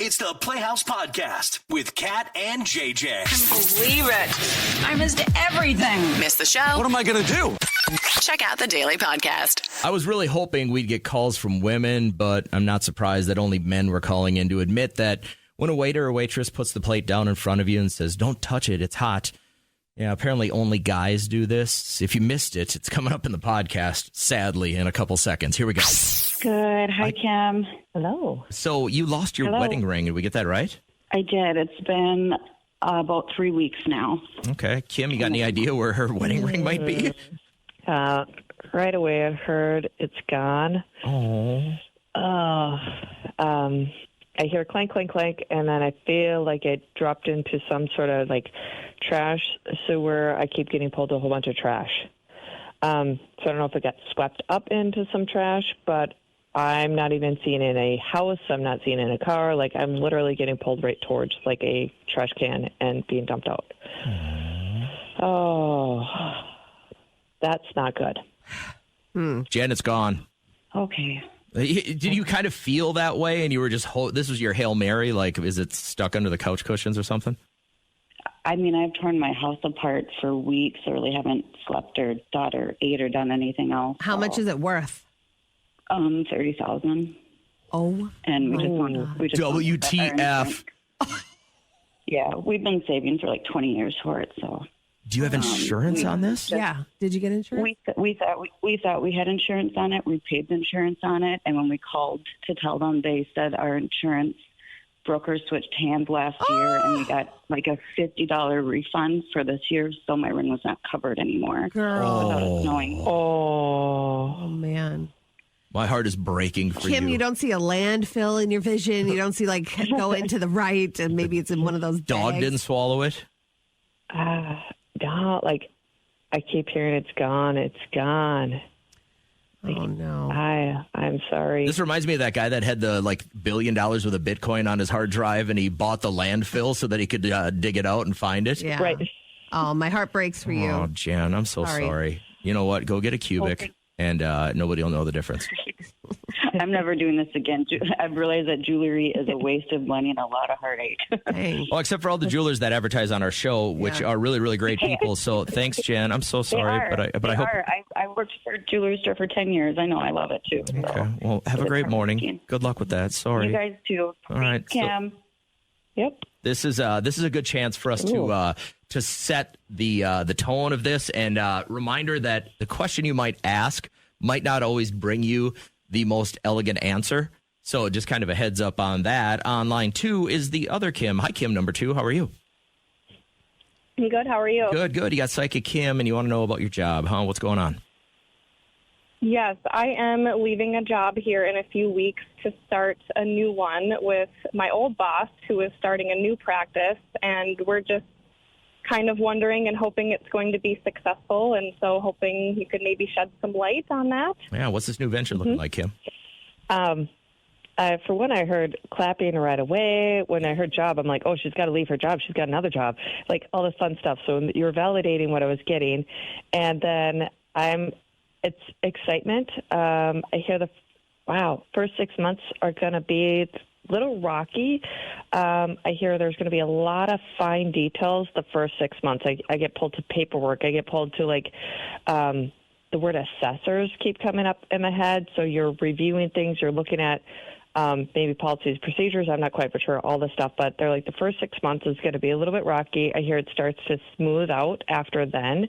It's the Playhouse Podcast with Kat and JJ. Believe it. I missed everything. Missed the show? What am I going to do? Check out the Daily Podcast. I was really hoping we'd get calls from women, but I'm not surprised that only men were calling in to admit that when a waiter or waitress puts the plate down in front of you and says, "Don't touch it, it's hot." Yeah, apparently only guys do this. If you missed it, it's coming up in the podcast, sadly, in a couple seconds. Here we go. Good. Hi, Kim. Hello. So you lost your wedding ring. Did we get that right? I did. It's been about 3 weeks now. Okay. Kim, you got any idea where her wedding ring might be? Right away, I heard it's gone. I hear clank, clank, clank, and then I feel like it dropped into some sort of like trash sewer. I keep getting pulled to a whole bunch of trash. So I don't know if it got swept up into some trash, but I'm not even seeing it in a house. I'm not seeing it in a car. Like, I'm literally getting pulled right towards like a trash can and being dumped out. Oh, that's not good. Jen, it's gone. Okay. Did you kind of feel that way and you were just, this was your Hail Mary? Like, is it stuck under the couch cushions or something? I mean, I've torn my house apart for weeks. I really haven't slept or thought or ate or done anything else. How much is it worth? $30,000. Oh, and we just want WTF. Yeah, we've been saving for like 20 years for it. So, do you have insurance on this? Yeah. Did you get insurance? We thought we had insurance on it. We paid the insurance on it, and when we called to tell them, they said our insurance broker switched hands last year, and we got like a $50 refund for this year, so my ring was not covered anymore. Girl. Without us knowing. Oh, man. My heart is breaking for Kim, you. you don't see a landfill in your vision. You don't see like go into the right, and maybe it's in one of those Dog bags. didn't swallow it? No, like, I keep hearing it's gone. It's gone. Like, Oh, no. I'm sorry. This reminds me of that guy that had the $1 billion worth of Bitcoin on his hard drive, and he bought the landfill so that he could dig it out and find it. Yeah. Right. Oh, my heart breaks for you. Oh, Jan, I'm so sorry. You know what? Go get a cubic, and nobody will know the difference. I'm never doing this again. I've realized that jewelry is a waste of money and a lot of heartache. Dang. Well, except for all the jewelers that advertise on our show, which are really, really great people. So thanks, Jen. I'm so sorry, but I hope. I worked for a jewelry store for 10 years. I know. I love it too. So. Okay. Well, have a great morning. Good luck with that. Sorry. You guys too. All right. Kim. Yep. This is a good chance for us to set the tone of this, and reminder that the question you might ask might not always bring you the most elegant answer. So just kind of a heads up on that. On line 2 is the other Kim. Hi, Kim, number 2. How are you? I'm good. How are you? Good. You got Psychic Kim, and you want to know about your job, huh? What's going on? Yes, I am leaving a job here in a few weeks to start a new one with my old boss, who is starting a new practice, and we're just kind of wondering and hoping it's going to be successful, and so hoping you could maybe shed some light on that. Yeah, what's this new venture looking like, Kim? For one, I heard clapping right away. When I heard job, I'm like, oh, she's got to leave her job. She's got another job. Like, all this fun stuff. So you're validating what I was getting. And then it's excitement. I hear first 6 months are going to be a little rocky. I hear there's going to be a lot of fine details the first 6 months. I get pulled to paperwork. I get pulled to the word assessors keep coming up in my head. So you're reviewing things. You're looking at maybe policies, procedures. I'm not quite for sure all this stuff, but they're like the first 6 months is going to be a little bit rocky. I hear it starts to smooth out after then.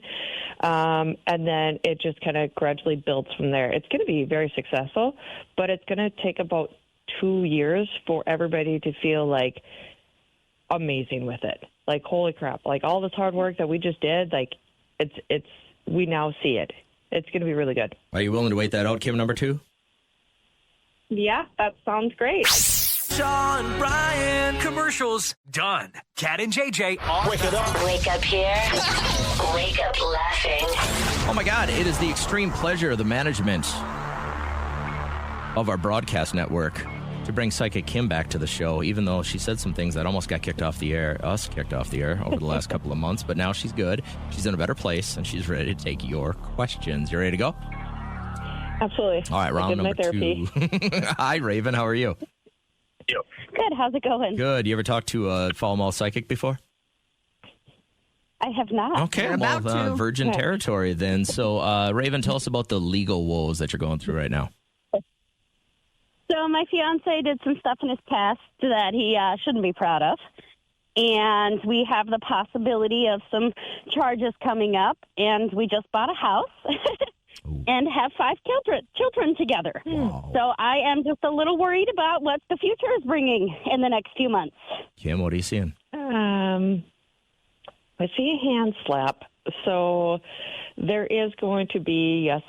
And then it just kind of gradually builds from there. It's going to be very successful, but it's going to take about 2 years for everybody to feel like amazing with it. Like, holy crap, like all this hard work that we just did, like we now see it. It's going to be really good. Are you willing to wait that out, Kim, number 2? Yeah, that sounds great. Sean Bryan. Commercials done. Kat and JJ on. Wake up here. Wake up laughing. Oh, my God. It is the extreme pleasure of the management of our broadcast network to bring Psychic Kim back to the show, even though she said some things that almost got kicked off the air over the last couple of months. But now she's good. She's in a better place, and she's ready to take your questions. You ready to go? Absolutely. All right, round number 2. Hi, Raven. How are you? Good. Good. How's it going? Good. You ever talked to a foul mouth psychic before? I have not. Okay, You're well, about to. virgin territory then. So, Raven, tell us about the legal woes that you're going through right now. So my fiance did some stuff in his past that he shouldn't be proud of. And we have the possibility of some charges coming up. And we just bought a house and have 5 children together. Wow. So I am just a little worried about what the future is bringing in the next few months. Kim, what are you seeing? I see a hand slap. So there is going to be, yes,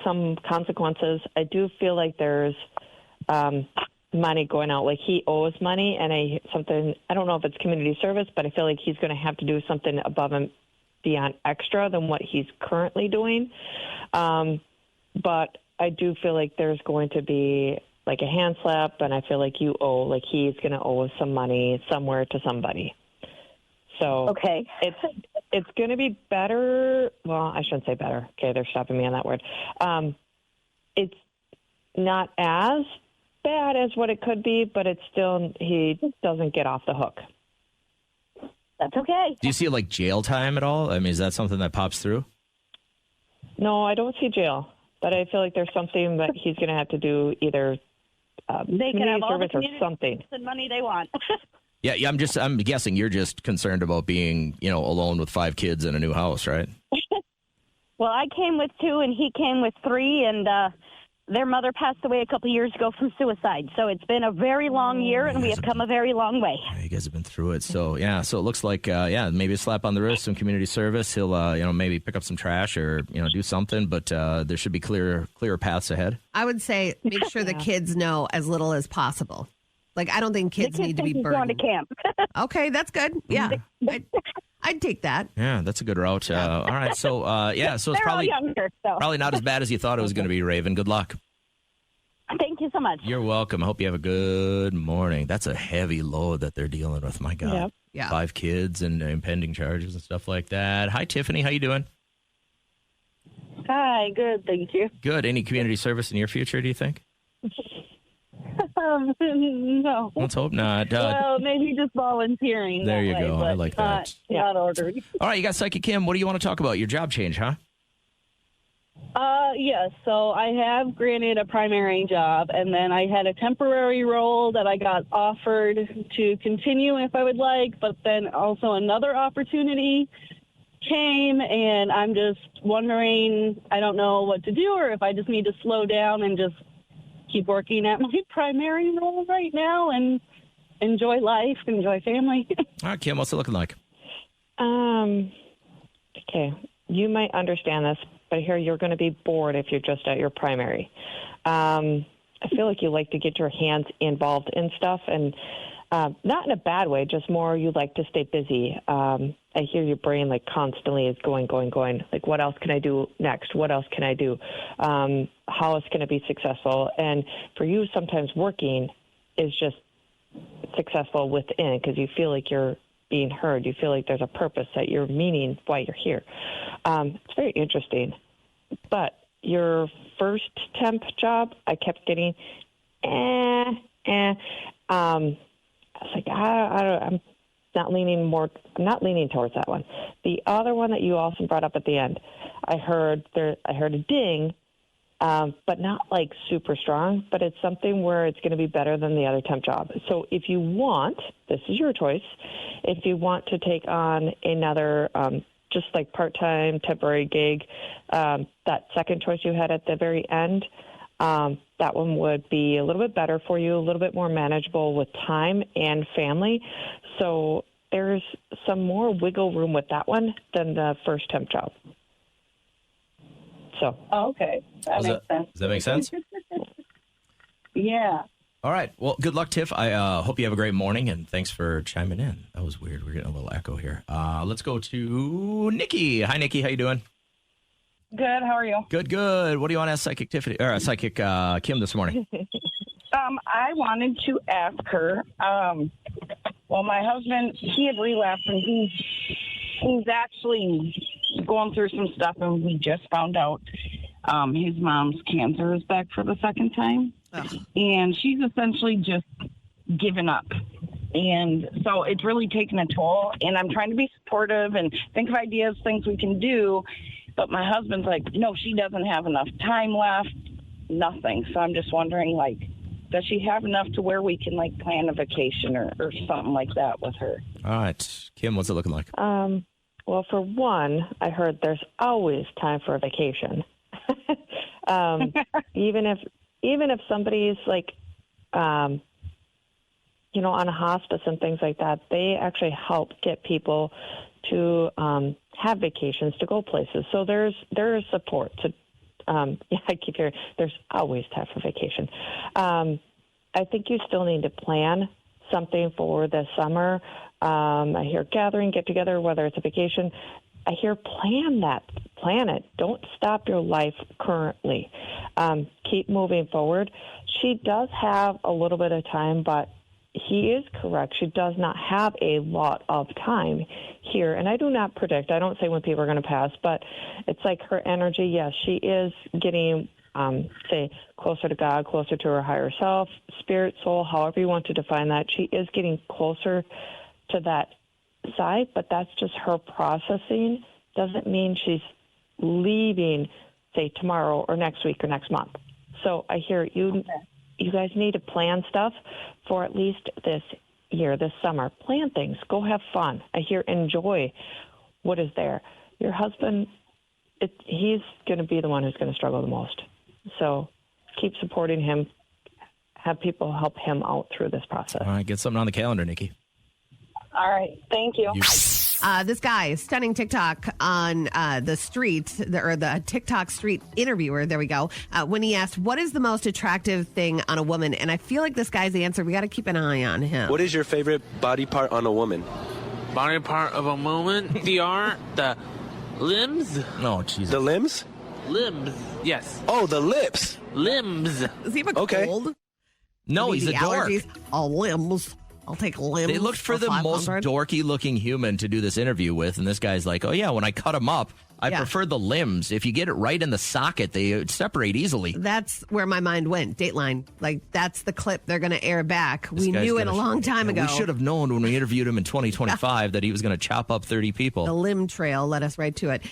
some consequences. I do feel like there's money going out. Like he owes money, and I don't know if it's community service, but I feel like he's going to have to do something above and beyond extra than what he's currently doing. But I do feel like there's going to be like a hand slap, and I feel like you owe, like he's going to owe some money somewhere to somebody. So Okay. it's going to be better. Well, I shouldn't say better. Okay, they're stopping me on that word. It's not as bad as what it could be, but it's still, he doesn't get off the hook. That's okay. Do you see like jail time at all? I mean, is that something that pops through? No, I don't see jail, but I feel like there's something that he's going to have to do, either They can have community all the service or community something. and money they want. Yeah, I'm guessing you're just concerned about being, alone with 5 kids in a new house, right? Well, I came with 2 and he came with 3, and their mother passed away a couple years ago from suicide. So it's been a very long year, and we have come a very long way. Yeah, you guys have been through it. So, so it looks like, maybe a slap on the wrist, some community service. He'll, maybe pick up some trash or, do something, but there should be clearer paths ahead. I would say make sure the kids know as little as possible. Like, I don't think kids need to be He's going burdened. to camp. Okay, that's good. Yeah, I'd take that. Yeah, that's a good route. All right, so so it's They're probably all younger, so probably not as bad as you thought it was going to be, Raven. Good luck. thank you so much. You're welcome. I hope you have a good morning. That's a heavy load that they're dealing with. My God, Yep. Yeah. 5 kids and impending charges and stuff like that. Hi, Tiffany. How you doing? Hi, good, thank you. Good. Any community service in your future? Do you think? No. Let's hope not. Well, maybe just volunteering. There that you way, go. but I like that. Not ordered. All right, you got Psychic Kim. What do you want to talk about? Your job change, huh? Yes. So I have granted a primary job, and then I had a temporary role that I got offered to continue if I would like, but then also another opportunity came, and I'm just wondering, I don't know what to do, or if I just need to slow down and just keep working at my primary role right now and enjoy life, enjoy family. All right, Kim, what's it looking like? Okay, you might understand this, but I hear you're going to be bored if you're just at your primary. I feel like you like to get your hands involved in stuff, and not in a bad way, just more you like to stay busy. I hear your brain like constantly is going. Like, what else can I do next? What else can I do? How is going to be successful? And for you, sometimes working is just successful within because you feel like you're being heard. You feel like there's a purpose that you're meaning why you're here. It's very interesting. But your first temp job, I kept getting, I was like, I'm not leaning towards that one. The other one that you also brought up at the end, I heard a ding, but not like super strong, but it's something where it's going to be better than the other temp job. So if you want, this is your choice, if you want to take on another just like part-time temporary gig, that second choice you had at the very end, that one would be a little bit better for you, a little bit more manageable with time and family. So there's some more wiggle room with that one than the first temp job. So. Okay. That makes sense. Does that make sense? Yeah. All right. Well, good luck, Tiff. I hope you have a great morning, and thanks for chiming in. That was weird. We're getting a little echo here. Let's go to Nikki. Hi, Nikki. How you doing? Good. How are you? Good. What do you want to ask Psychic Tiffany or Psychic Kim this morning? I wanted to ask her. Well, my husband, he had relapsed, and he's actually going through some stuff, and we just found out his mom's cancer is back for the second time. And she's essentially just given up. And so it's really taken a toll, and I'm trying to be supportive and think of ideas, things we can do. But my husband's like, no, she doesn't have enough time left, nothing. So I'm just wondering, like, does she have enough to where we can, like, plan a vacation or something like that with her? All right. Kim, what's it looking like? Well, for one, I heard there's always time for a vacation. Even if somebody's like, on a hospice and things like that, they actually help get people to have vacations, to go places. So there is support. I keep hearing there's always time for vacation. I think you still need to plan something for the summer. I hear gathering, get together, whether it's a vacation. I hear plan it. Don't stop your life currently. Keep moving forward. She does have a little bit of time, but he is correct. She does not have a lot of time here. And I do not predict. I don't say when people are going to pass, but it's like her energy. Yes, she is getting, say, closer to God, closer to her higher self, spirit, soul, however you want to define that. She is getting closer to that side, but that's just her processing. Doesn't mean she's leaving, say, tomorrow or next week or next month. So I hear you. Okay. You guys need to plan stuff for at least this year, this summer. Plan things. Go have fun. I hear enjoy what is there. Your husband, he's going to be the one who's going to struggle the most. So keep supporting him. Have people help him out through this process. All right, get something on the calendar, Nikki. All right. Thank you. This guy, stunning TikTok on the street, the TikTok street interviewer, there we go, when he asked, what is the most attractive thing on a woman? And I feel like this guy's answer, we got to keep an eye on him. What is your favorite body part on a woman? Body part of a woman? The limbs? No, Jesus. The limbs? Limbs, yes. Oh, the lips. Limbs. Does he have a cold? No, he's a dork. Allergies? Oh, limbs. I'll take limbs. They looked for the 500. most dorky-looking human to do this interview with, and this guy's like, oh, yeah, when I cut them up, I prefer the limbs. If you get it right in the socket, they separate easily. That's where my mind went. Dateline. Like, that's the clip they're going to air back. We knew it a long time ago. We should have known when we interviewed him in 2025 that he was going to chop up 30 people. The limb trail led us right to it.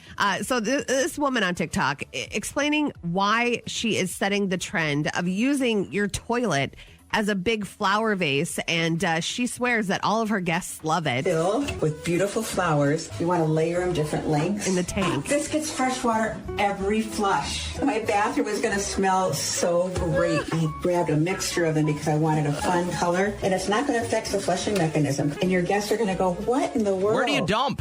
So this woman on TikTok explaining why she is setting the trend of using your toilet as a big flower vase, and she swears that all of her guests love it. Filled with beautiful flowers. You want to layer them different lengths. In the tank. This gets fresh water every flush. My bathroom was going to smell so great. I grabbed a mixture of them because I wanted a fun color, and it's not going to affect the flushing mechanism. And your guests are going to go, what in the world? Where do you dump?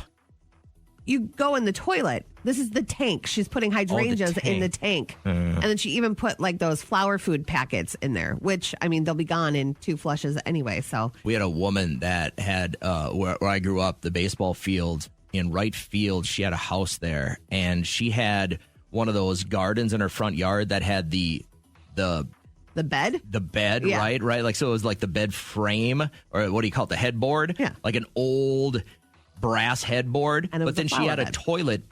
You go in the toilet. This is the tank. She's putting hydrangeas in the tank. And then she even put like those flower food packets in there, which, I mean, they'll be gone in 2 flushes anyway. So we had a woman that had, where I grew up, the baseball field in right field. She had a house there, and she had one of those gardens in her front yard that had the bed? The bed, yeah. Right? Like, so it was like the bed frame, or what do you call it? The headboard? Yeah. Like an old brass headboard, but then she had a toilet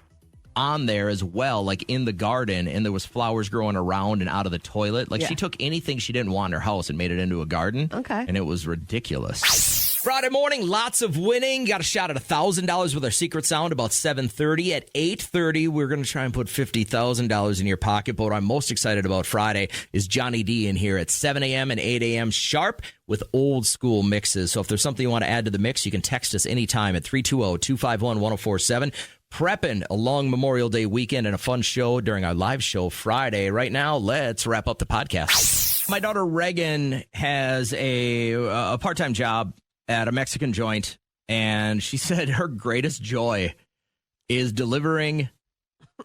on there as well, like in the garden, and there was flowers growing around and out of the toilet. Like she took anything she didn't want in her house and made it into a garden. Okay. And it was ridiculous. Friday morning, lots of winning. Got a shot at $1,000 with our secret sound about 7:30. At 8:30, we're going to try and put $50,000 in your pocket. But what I'm most excited about Friday is Johnny D in here at 7 a.m. and 8 a.m. sharp with old school mixes. So if there's something you want to add to the mix, you can text us anytime at 320-251-1047. Prepping a long Memorial Day weekend and a fun show during our live show Friday. Right now, let's wrap up the podcast. My daughter Reagan has a part-time job at a Mexican joint, and she said her greatest joy is delivering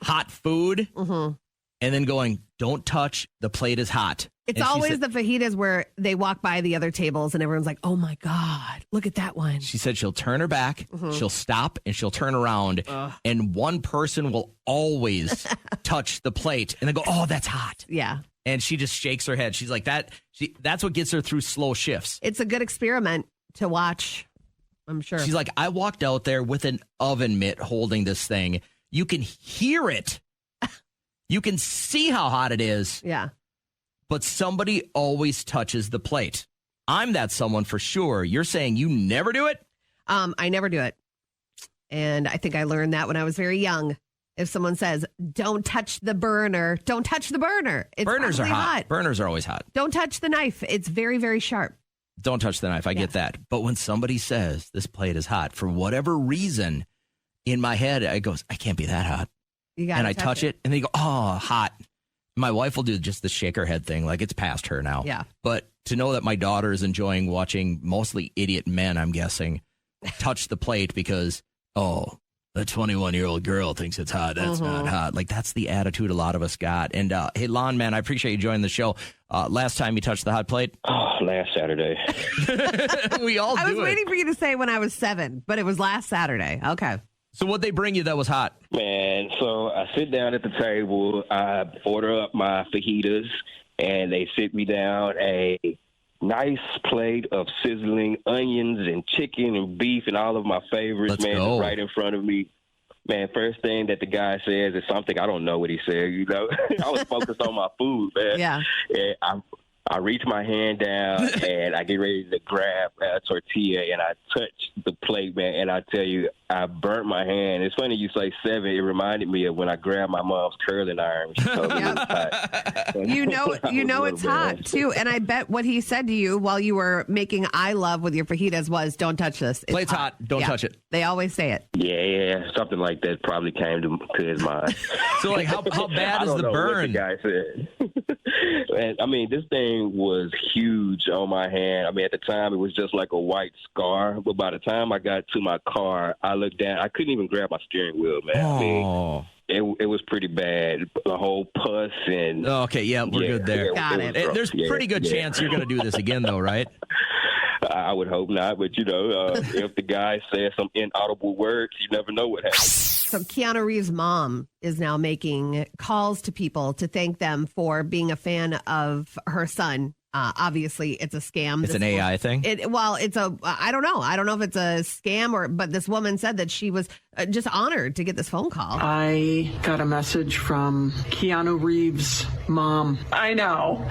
hot food and then going, don't touch, the plate is hot. It's always the fajitas where they walk by the other tables and everyone's like, oh my God, look at that one. She said she'll turn her back, she'll stop, and she'll turn around, and one person will always touch the plate and then go, oh, that's hot. Yeah. And she just shakes her head. She's like, that's what gets her through slow shifts. It's a good experiment to watch, I'm sure. She's like, I walked out there with an oven mitt holding this thing. You can hear it. You can see how hot it is. Yeah. But somebody always touches the plate. I'm that someone for sure. You're saying you never do it? I never do it. And I think I learned that when I was very young. If someone says, don't touch the burner, don't touch the burner. It's Burners are probably hot. Burners are always hot. Don't touch the knife. It's very, very sharp. Don't touch the knife. I get that. But when somebody says this plate is hot, for whatever reason, in my head, I goes, I can't be that hot. And I touch it, and they go, oh, hot. My wife will do just the shake her head thing, like it's past her now. Yeah. But to know that my daughter is enjoying watching mostly idiot men, I'm guessing, touch the plate because, oh, the 21-year-old girl thinks it's hot. That's not hot. Like, that's the attitude a lot of us got. And, hey, Lon, man, I appreciate you joining the show. Last time you touched the hot plate? Oh, last Saturday. We all do it. I was waiting for you to say when I was 7, but it was last Saturday. Okay. So what'd they bring you that was hot? Man, so I sit down at the table. I order up my fajitas, and they sit me down a nice plate of sizzling onions and chicken and beef and all of my favorites, Let's man, go. right in front of me. Man, first thing that the guy says is something I don't know what he said, you know. I was focused on my food, man. Yeah. And I reach my hand down and I get ready to grab a tortilla and I touch the plate, man. And I tell you, I burnt my hand. It's funny you say 7. It reminded me of when I grabbed my mom's curling iron. She told me it was hot. You know it's hot too. And I bet what he said to you while you were making I love with your fajitas was, don't touch this. It's Plate's hot. Don't touch it. They always say it. Yeah, something like that probably came to his mind. So, like, how bad I is don't the know burn? What the guy said. And, I mean, this thing was huge on my hand. I mean, at the time, it was just like a white scar. But by the time I got to my car, I looked down. I couldn't even grab my steering wheel, man. I mean, it was pretty bad. The whole pus and... Okay, yeah, we're good there. Got it. There's pretty good chance you're going to do this again, though, right? I would hope not. But, you know, if the guy says some inaudible words, you never know what happens. So Keanu Reeves' mom is now making calls to people to thank them for being a fan of her son. Obviously, it's a scam. It's an AI thing? I don't know. I don't know if it's a scam but this woman said that she was just honored to get this phone call. I got a message from Keanu Reeves' mom. I know.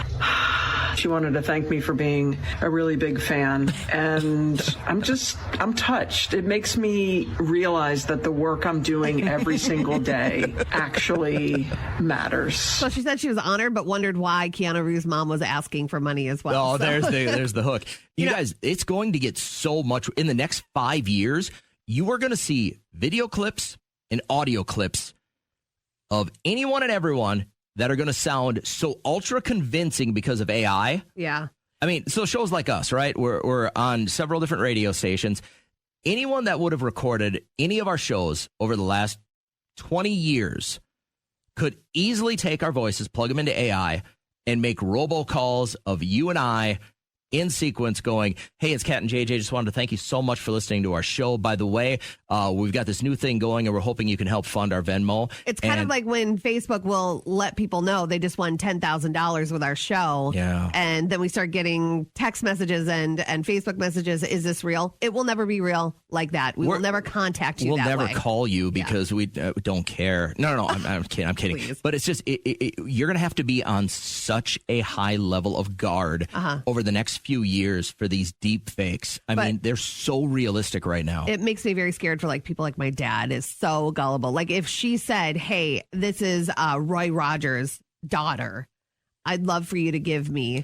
She wanted to thank me for being a really big fan. And I'm touched. It makes me realize that the work I'm doing every single day actually matters. So she said she was honored, but wondered why Keanu Reeves' mom was asking for money as well. Oh, there's the hook. You guys, it's going to get so much in the next 5 years. You are going to see video clips and audio clips of anyone and everyone that are going to sound so ultra convincing because of AI. Yeah. I mean, so shows like us, right? We're on several different radio stations. Anyone that would have recorded any of our shows over the last 20 years could easily take our voices, plug them into AI, and make robocalls of you and I in sequence going, hey, it's Kat and JJ. Just wanted to thank you so much for listening to our show. By the way, we've got this new thing going, and we're hoping you can help fund our Venmo. It's kind of like when Facebook will let people know they just won $10,000 with our show. Yeah. And then we start getting text messages and Facebook messages. Is this real? It will never be real like that. We will never contact you We'll that never way. call you because we don't care. No, I'm kidding. I'm kidding. Please. But it's just, you're going to have to be on such a high level of guard over the next few years for these deep fakes. I mean, they're so realistic right now. It makes me very scared for like people like my dad is so gullible. Like if she said, hey, this is Roy Rogers' daughter, I'd love for you to give me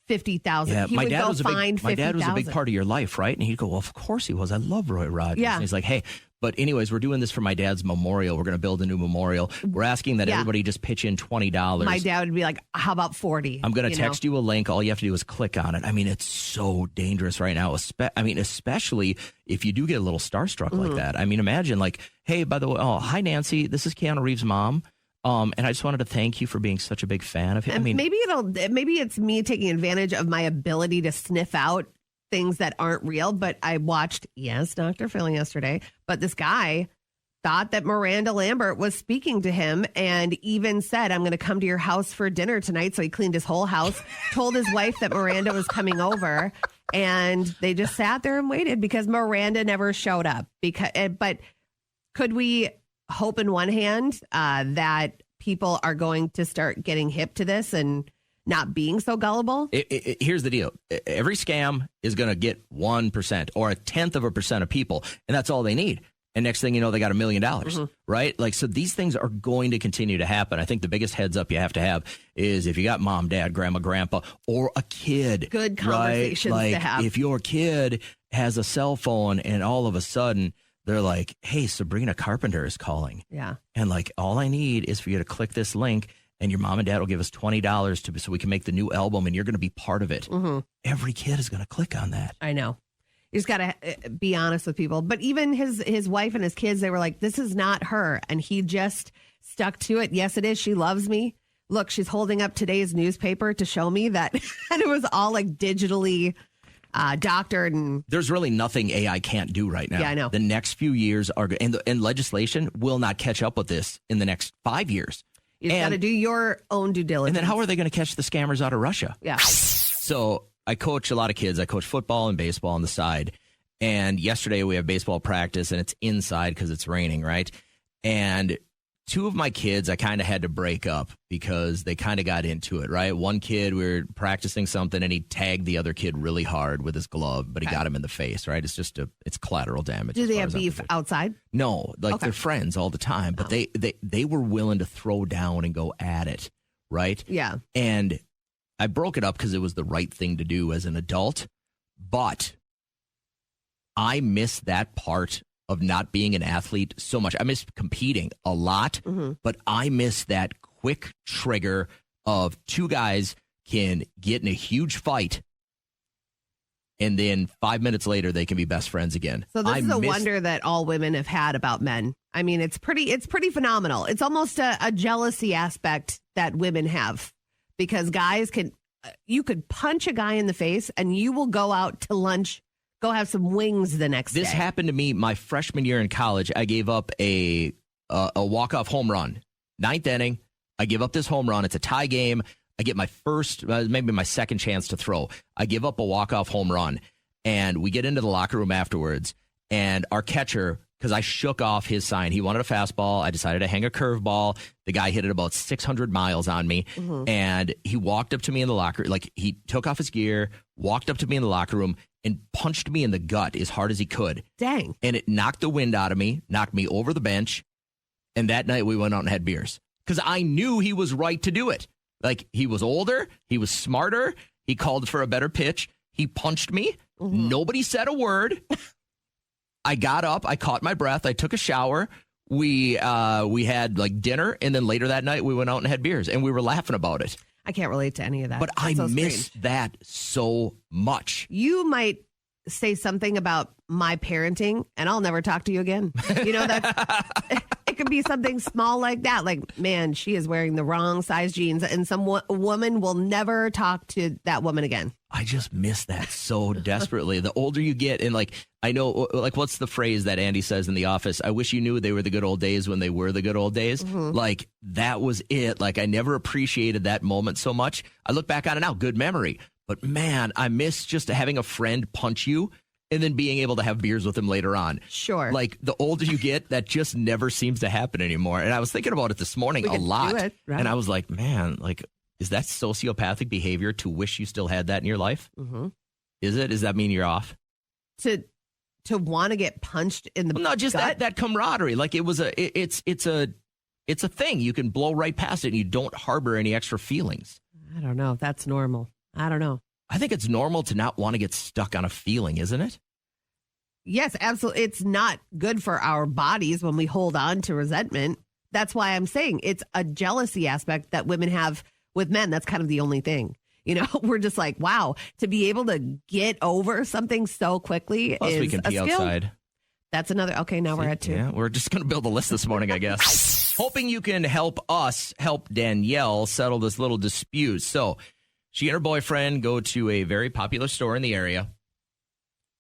$50,000. Yeah, He my would dad go was find my dad was a big $50,000. part of your life, right? And he'd go, well, of course he was. I love Roy Rogers. Yeah. And he's like, hey, but anyways, we're doing this for my dad's memorial. We're going to build a new memorial. We're asking that everybody just pitch in $20. My dad would be like, how about 40? I'm going to text you a link. All you have to do is click on it. I mean, it's so dangerous right now. Especially if you do get a little starstruck like that. I mean, imagine like, hey, by the way, hi, Nancy. This is Keanu Reeves' mom. And I just wanted to thank you for being such a big fan of him. And I mean, maybe it's me taking advantage of my ability to sniff out things that aren't real. But I watched, Dr. Phil yesterday. But this guy thought that Miranda Lambert was speaking to him and even said, I'm going to come to your house for dinner tonight. So he cleaned his whole house, told his wife that Miranda was coming over. And they just sat there and waited because Miranda never showed up. But could we hope in one hand that people are going to start getting hip to this and not being so gullible. Here's the deal. Every scam is going to get 1% or 0.1% of people, and that's all they need. And next thing you know, they got $1 million, right? Like, so these things are going to continue to happen. I think the biggest heads up you have to have is if you got mom, dad, grandma, grandpa, or a kid. Good conversations right? Like, to have. if your kid has a cell phone and all of a sudden they're like, hey, Sabrina Carpenter is calling. Yeah. And like, all I need is for you to click this link and your mom and dad will give us $20 so we can make the new album and you're going to be part of it. Every kid is going to click on that. I know. You just got to be honest with people. But even his wife and his kids, they were like, this is not her. And he just stuck to it. Yes, it is. She loves me. Look, she's holding up today's newspaper to show me that. And it was all like digitally doctored. And there's really nothing AI can't do right now. Yeah, I know. The next few years are, and legislation will not catch up with this in the next 5 years. You got to do your own due diligence. And then how are they going to catch the scammers out of Russia? Yeah. So I coach a lot of kids. I coach football and baseball on the side. And yesterday we have baseball practice and it's inside because it's raining, right? And two of my kids I kind of had to break up because they kind of got into it, right? One kid, we were practicing something and he tagged the other kid really hard with his glove, but he got him in the face, right? It's just it's collateral damage. Do they have beef outside? No, like they're friends all the time, but they were willing to throw down and go at it, right? Yeah. And I broke it up because it was the right thing to do as an adult, but I miss that part of not being an athlete so much. I miss competing a lot, but I miss that quick trigger of two guys can get in a huge fight and then 5 minutes later they can be best friends again. So this is a wonder that all women have had about men. I mean, it's pretty phenomenal. It's almost a jealousy aspect that women have because guys you could punch a guy in the face and you will go out to lunch, go have some wings the next day. This happened to me my freshman year in college. I gave up a walk-off home run. 9th inning, I give up this home run. It's a tie game. I get my first, maybe my second chance to throw. I give up a walk-off home run, and we get into the locker room afterwards, and our catcher, because I shook off his sign, he wanted a fastball. I decided to hang a curveball. The guy hit it about 600 miles on me, and he walked up to me in the locker, like he took off his gear, walked up to me in the locker room, and punched me in the gut as hard as he could. Dang. And it knocked the wind out of me, knocked me over the bench. And that night we went out and had beers because I knew he was right to do it. Like he was older. He was smarter. He called for a better pitch. He punched me. Nobody said a word. I got up. I caught my breath. I took a shower. We had like dinner. And then later that night we went out and had beers and we were laughing about it. I can't relate to any of that. But I miss that so much. You might say something about my parenting and I'll never talk to you again. You know, it could be something small like that. Like, man, she is wearing the wrong size jeans and some woman will never talk to that woman again. I just miss that so desperately. The older you get, and like, I know, like, what's the phrase that Andy says in The Office? I wish you knew they were the good old days when they were the good old days. Like, that was it. Like, I never appreciated that moment so much. I look back on it now, good memory. But man, I miss just having a friend punch you and then being able to have beers with him later on. Sure. Like, the older you get, that just never seems to happen anymore. And I was thinking about it this morning a lot. Right? And I was like, man, like, is that sociopathic behavior to wish you still had that in your life? Is it? Does that mean you're off? To want to get punched in the no, just gut? that camaraderie. Like it's a thing. You can blow right past it and you don't harbor any extra feelings. I don't know if that's normal. I don't know. I think it's normal to not want to get stuck on a feeling, isn't it? Yes, absolutely. It's not good for our bodies when we hold on to resentment. That's why I'm saying it's a jealousy aspect that women have with men. That's kind of the only thing. You know, we're just like, wow, to be able to get over something so quickly Plus is we can a pee skill. Outside. That's another. Okay, now we're at 2. Yeah, we're just going to build a list this morning, I guess. Hoping you can help us help Danielle settle this little dispute. So she and her boyfriend go to a very popular store in the area,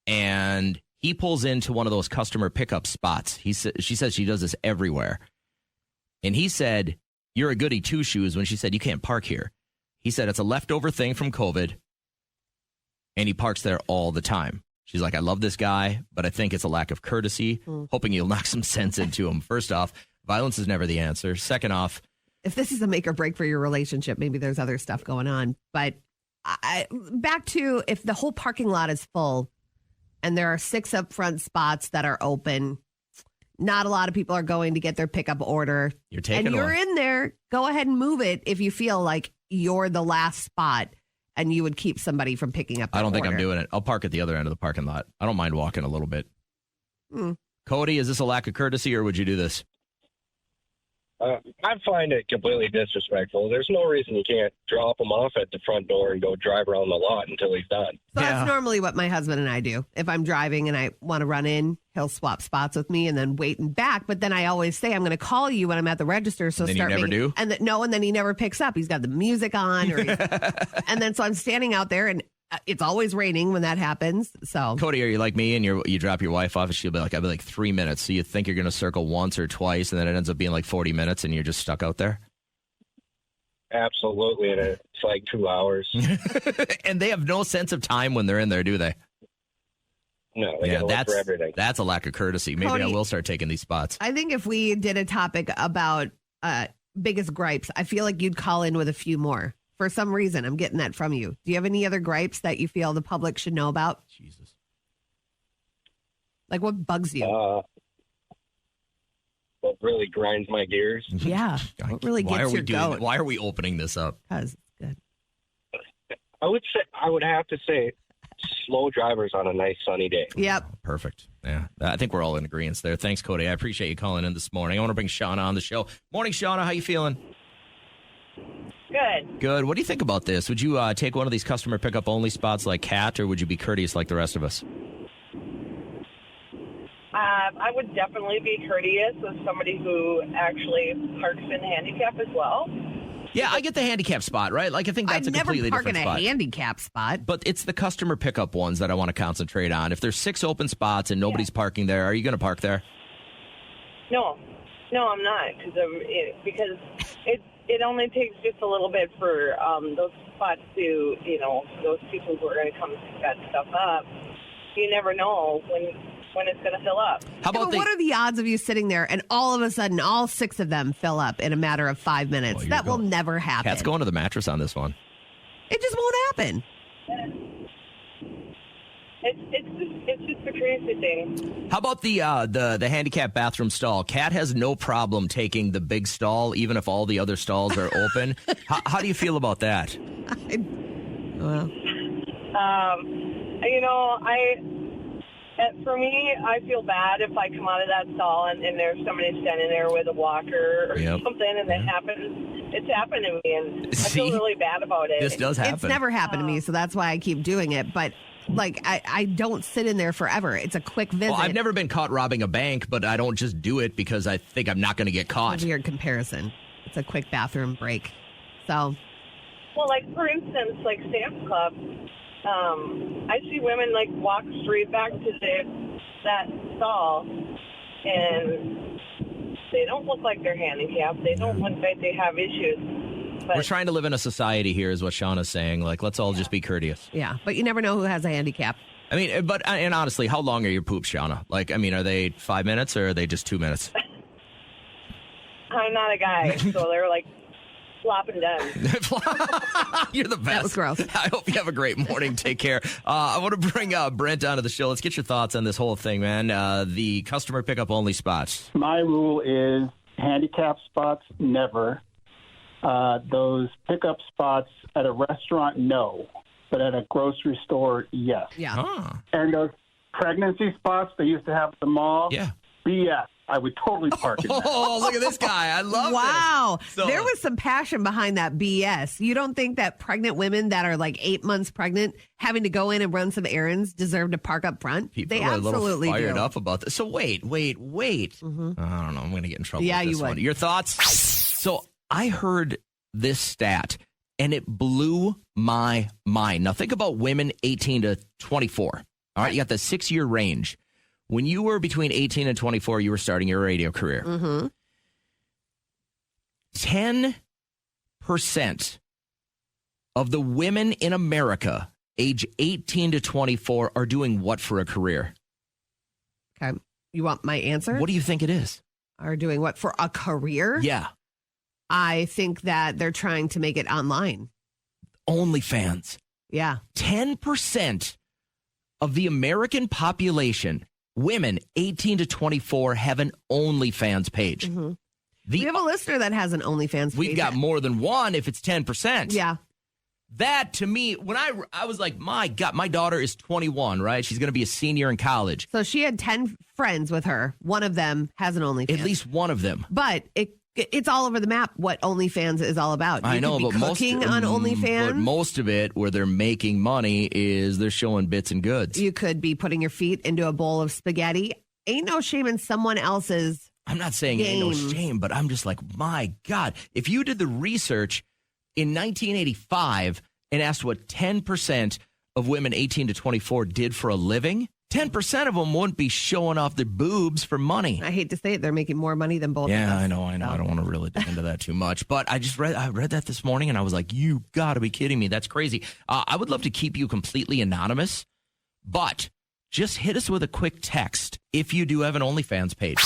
and he pulls into one of those customer pickup spots. She says she does this everywhere. And he said, "You're a goody two-shoes," when she said, "You can't park here." He said, "It's a leftover thing from COVID." And he parks there all the time. She's like, "I love this guy, but I think it's a lack of courtesy." Hoping you'll knock some sense into him. First off, violence is never the answer. Second off, if this is a make or break for your relationship, maybe there's other stuff going on. But back to if the whole parking lot is full and there are 6 upfront spots that are open, not a lot of people are going to get their pickup order. You're taking and you're one. in there. Go ahead and move it if you feel like you're the last spot and you would keep somebody from picking up their I don't think order. I'm doing it. I'll park at the other end of the parking lot. I don't mind walking a little bit. Cody, is this a lack of courtesy or would you do this? I find it completely disrespectful. There's no reason you can't drop him off at the front door and go drive around the lot until he's done. So that's normally what my husband and I do. If I'm driving and I want to run in, he'll swap spots with me and then wait and back. But then I always say, I'm going to call you when I'm at the register. So And then start you never making, do? And and then he never picks up. He's got the music on. And then so I'm standing out there and it's always raining when that happens. So Cody, are you like me and you drop your wife off and she'll be like, I'll be like 3 minutes. So you think you're going to circle once or twice and then it ends up being like 40 minutes and you're just stuck out there? Absolutely. And it's like 2 hours. And they have no sense of time when they're in there, do they? No, they gotta look for everything. That's a lack of courtesy. Maybe Cody, I will start taking these spots. I think if we did a topic about biggest gripes, I feel like you'd call in with a few more. For some reason, I'm getting that from you. Do you have any other gripes that you feel the public should know about? Jesus. Like what bugs you? What really grinds my gears? Yeah. What really Why are gets we your doing goat? that? Why are we opening this up? Because it's good. I would have to say slow drivers on a nice sunny day. Yep. Perfect. Yeah. I think we're all in agreement there. Thanks, Cody. I appreciate you calling in this morning. I want to bring Shauna on the show. Morning, Shauna. How you feeling? Good. Good. What do you think about this? Would you take one of these customer pickup only spots like Kat, or would you be courteous like the rest of us? I would definitely be courteous with somebody who actually parks in handicap as well. Yeah, I get the handicap spot, right? Like, I think that's I'd a completely never park different in a spot. handicap spot. But it's the customer pickup ones that I want to concentrate on. If there's 6 open spots and nobody's parking there, are you going to park there? No, I'm not because it only takes just a little bit for those spots to, those people who are going to come pick that stuff up. You never know when it's going to fill up. How about what are the odds of you sitting there and all of a sudden all 6 of them fill up in a matter of 5 minutes? That will never happen. Kat's going to the mattress on this one. It just won't happen. It's just a crazy thing. How about the handicap bathroom stall? Kat has no problem taking the big stall, even if all the other stalls are open. How do you feel about that? For me, I feel bad if I come out of that stall and there's somebody standing there with a walker or something, and that happens. It's happened to me, and I feel really bad about it. This does happen. It's never happened to me, so that's why I keep doing it. But I don't sit in there forever. It's a quick visit. Well, I've never been caught robbing a bank, but I don't just do it because I think I'm not going to get caught. Weird comparison. It's a quick bathroom break. So, well, like for instance, like Sam's Club, I see women like walk straight back to that stall, and they don't look like they're handicapped. They don't look like they have issues. But We're trying to live in a society here, is what Shauna's saying. Like, let's all just be courteous. yeah, but you never know who has a handicap. I mean, and honestly, how long are your poops, Shauna? Like, I mean, are they 5 minutes or are they just 2 minutes? I'm not a guy, so they're like flopping down. You're the best. That was gross. I hope you have a great morning. Take care. I want to bring Brent onto the show. Let's get your thoughts on this whole thing, man. The customer pickup only spots. My rule is handicap spots, never. Those pickup spots at a restaurant, no. But at a grocery store, yes. Yeah. Huh. And those pregnancy spots they used to have at the mall, yeah. BS. I would totally park in that. Oh, look at this guy. I love Wow. this. So, there was some passion behind that BS. You don't think that pregnant women that are like 8 months pregnant having to go in and run some errands deserve to park up front? people They are absolutely a little fired do. up about this. So wait. Mm-hmm. I don't know. I'm going to get in trouble Yeah, with this you would. one. Your thoughts? So I heard this stat, and it blew my mind. Now, think about women 18 to 24. All right, you got the 6-year range. When you were between 18 and 24, you were starting your radio career. Mm-hmm. 10% of the women in America age 18 to 24 are doing what for a career? Okay. You want my answer? What do you think it is? Are doing what for a career? Yeah. I think that they're trying to make it online. OnlyFans. Yeah. 10% of the American population, women 18 to 24, have an OnlyFans page. Mm-hmm. We have a listener that has an OnlyFans page. We've got more than one if it's 10%. Yeah. That, to me, when I was like, my God, my daughter is 21, right? She's going to be a senior in college. So she had 10 friends with her. One of them has an OnlyFans. At least one of them. But it's all over the map what OnlyFans is all about. I know, but cooking on OnlyFans. But most of it, where they're making money, is they're showing bits and goods. You could be putting your feet into a bowl of spaghetti. Ain't no shame in someone else's I'm not saying ain't no shame, but I'm just like, my God. If you did the research in 1985 and asked what 10% of women 18 to 24 did for a living, 10% of them wouldn't be showing off their boobs for money. I hate to say it. They're making more money than both of us. Yeah, I know. I don't want to really dig into that too much. But I read that this morning, and I was like, you got to be kidding me. That's crazy. I would love to keep you completely anonymous, but just hit us with a quick text if you do have an OnlyFans page.